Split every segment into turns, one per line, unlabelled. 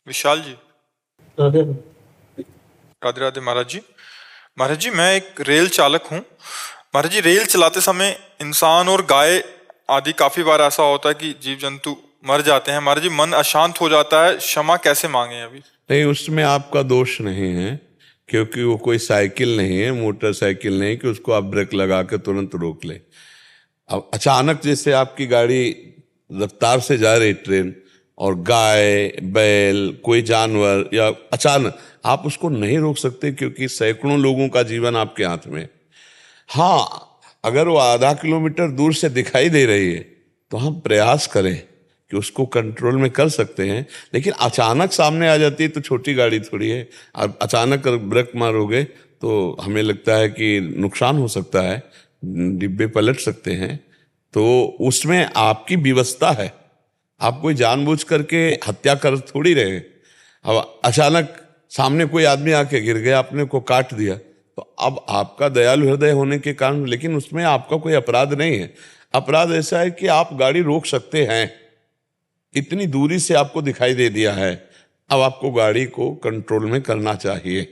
विशाल जी।
राधे।
राधे राधे महाराज जी। महाराज जी, मैं एक रेल चालक हूँ। महाराज जी, रेल चलाते समय इंसान और गाय आदि काफी बार ऐसा होता है कि जीव जंतु मर जाते हैं। महाराज जी, मन अशांत हो जाता है, क्षमा कैसे मांगे अभी?
नहीं, उसमें आपका दोष नहीं है, क्योंकि वो कोई साइकिल नहीं है, मोटरसाइकिल नहीं कि उसको आप ब्रेक लगा के तुरंत रोक ले। अब अचानक जैसे आपकी गाड़ी रफ्तार से जा रही ट्रेन, और गाय बैल कोई जानवर या अचानक आप उसको नहीं रोक सकते, क्योंकि सैकड़ों लोगों का जीवन आपके हाथ में है। हाँ, अगर वो आधा किलोमीटर दूर से दिखाई दे रही है तो हम प्रयास करें कि उसको कंट्रोल में कर सकते हैं, लेकिन अचानक सामने आ जाती है तो छोटी गाड़ी थोड़ी है, आप अचानक ब्रेक मारोगे तो हमें लगता है कि नुकसान हो सकता है, डिब्बे पलट सकते हैं। तो उसमें आपकी व्यवस्था है, आप कोई जानबूझ करके हत्या कर थोड़ी रहे। अब अचानक सामने कोई आदमी आके गिर गया, आपने को काट दिया, तो अब आपका दयालु हृदय होने के कारण, लेकिन उसमें आपका कोई अपराध नहीं है। अपराध ऐसा है कि आप गाड़ी रोक सकते हैं, इतनी दूरी से आपको दिखाई दे दिया है, अब आपको गाड़ी को कंट्रोल में करना चाहिए।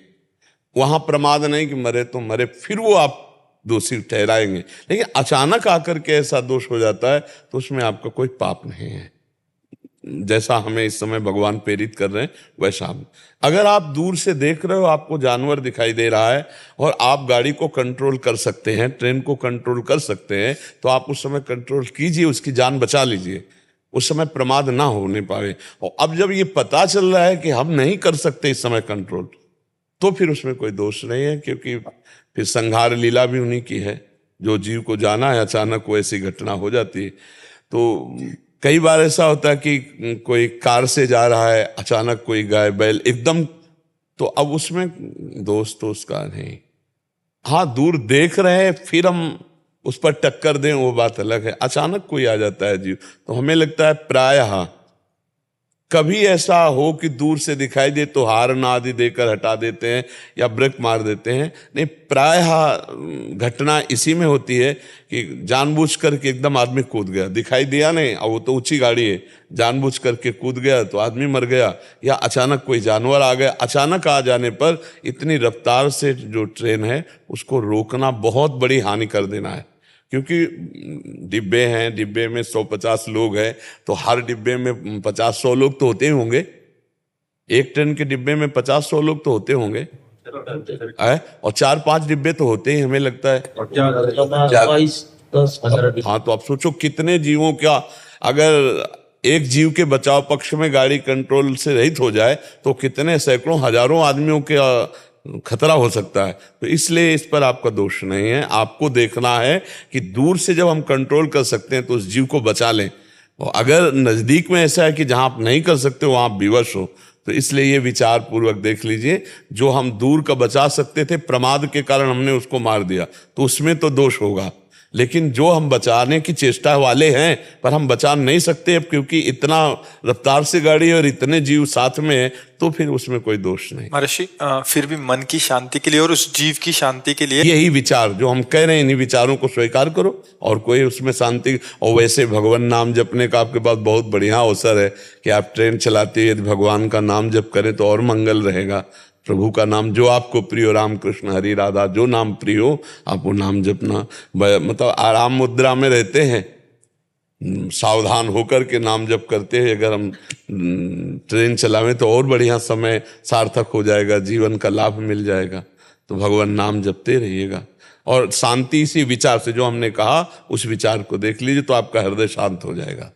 वहां प्रमाद नहीं कि मरे तो मरे, फिर वो आप दोषी ठहराएंगे। लेकिन अचानक आकर के ऐसा दोष हो जाता है तो उसमें आपका कोई पाप नहीं है। जैसा हमें इस समय भगवान प्रेरित कर रहे हैं वैसा हम, अगर आप दूर से देख रहे हो, आपको जानवर दिखाई दे रहा है और आप गाड़ी को कंट्रोल कर सकते हैं, ट्रेन को कंट्रोल कर सकते हैं, तो आप उस समय कंट्रोल कीजिए, उसकी जान बचा लीजिए, उस समय प्रमाद ना होने पाए। और अब जब ये पता चल रहा है कि हम नहीं कर सकते इस समय कंट्रोल, तो फिर उसमें कोई दोष नहीं है, क्योंकि फिर संहार लीला भी उन्हीं की है। जो जीव को जाना है, अचानक वो ऐसी घटना हो जाती है। तो कई बार ऐसा होता है कि कोई कार से जा रहा है, अचानक कोई गाय बैल एकदम, तो अब उसमें दोष तो उसका नहीं। हाँ, दूर देख रहे हैं फिर हम उस पर टक्कर दें, वो बात अलग है। अचानक कोई आ जाता है जीव, तो हमें लगता है प्रायः कभी ऐसा हो कि दूर से दिखाई दे तो हार्न आदि देकर हटा देते हैं या ब्रेक मार देते हैं। नहीं, प्रायः घटना इसी में होती है कि जानबूझ करके एकदम आदमी कूद गया, दिखाई दिया नहीं, और वो तो ऊंची गाड़ी है, जानबूझ करके कूद गया तो आदमी मर गया, या अचानक कोई जानवर आ गया। अचानक आ जाने पर इतनी रफ्तार से जो ट्रेन है उसको रोकना बहुत बड़ी हानि कर देना है, क्योंकि डिब्बे हैं, डिब्बे में 150 लोग हैं, तो हर डिब्बे में 50-100 लोग तो होते ही होंगे। एक ट्रेन के डिब्बे में 50-100 लोग तो होते होंगे, और 4-5 डिब्बे तो होते ही, हमें लगता है। हाँ, तो आप सोचो कितने जीवों का, अगर एक जीव के बचाव पक्ष में गाड़ी कंट्रोल से रहित हो जाए तो कितने सैकड़ों हजारों आदमियों के खतरा हो सकता है। तो इसलिए इस पर आपका दोष नहीं है। आपको देखना है कि दूर से जब हम कंट्रोल कर सकते हैं तो उस जीव को बचा लें, और अगर नजदीक में ऐसा है कि जहां आप नहीं कर सकते वहां आप विवश हो, तो इसलिए ये विचार पूर्वक देख लीजिए। जो हम दूर का बचा सकते थे, प्रमाद के कारण हमने उसको मार दिया, तो उसमें तो दोष होगा। लेकिन जो हम बचाने की चेष्टा वाले हैं पर हम बचा नहीं सकते अब, क्योंकि इतना रफ्तार से गाड़ी और इतने जीव साथ में है, तो फिर उसमें कोई दोष नहीं।
महर्षि, फिर भी मन की शांति के लिए और उस जीव की शांति के लिए
यही विचार जो हम कह रहे हैं, इन्हीं विचारों को स्वीकार करो और कोई उसमें शांति। और वैसे भगवान नाम जपने का आपके पास बहुत बढ़िया अवसर है कि आप ट्रेन चलाते हुए यदि भगवान का नाम जप करें तो और मंगल रहेगा। प्रभु का नाम जो आपको प्रिय हो, राम कृष्ण हरि राधा, जो नाम प्रिय हो आप वो नाम जपना। मतलब आराम मुद्रा में रहते हैं, सावधान होकर के नाम जप करते हैं। अगर हम ट्रेन चलावें तो और बढ़िया समय सार्थक हो जाएगा, जीवन का लाभ मिल जाएगा। तो भगवान नाम जपते रहिएगा, और शांति इसी विचार से, जो हमने कहा उस विचार को देख लीजिए, तो आपका हृदय शांत हो जाएगा।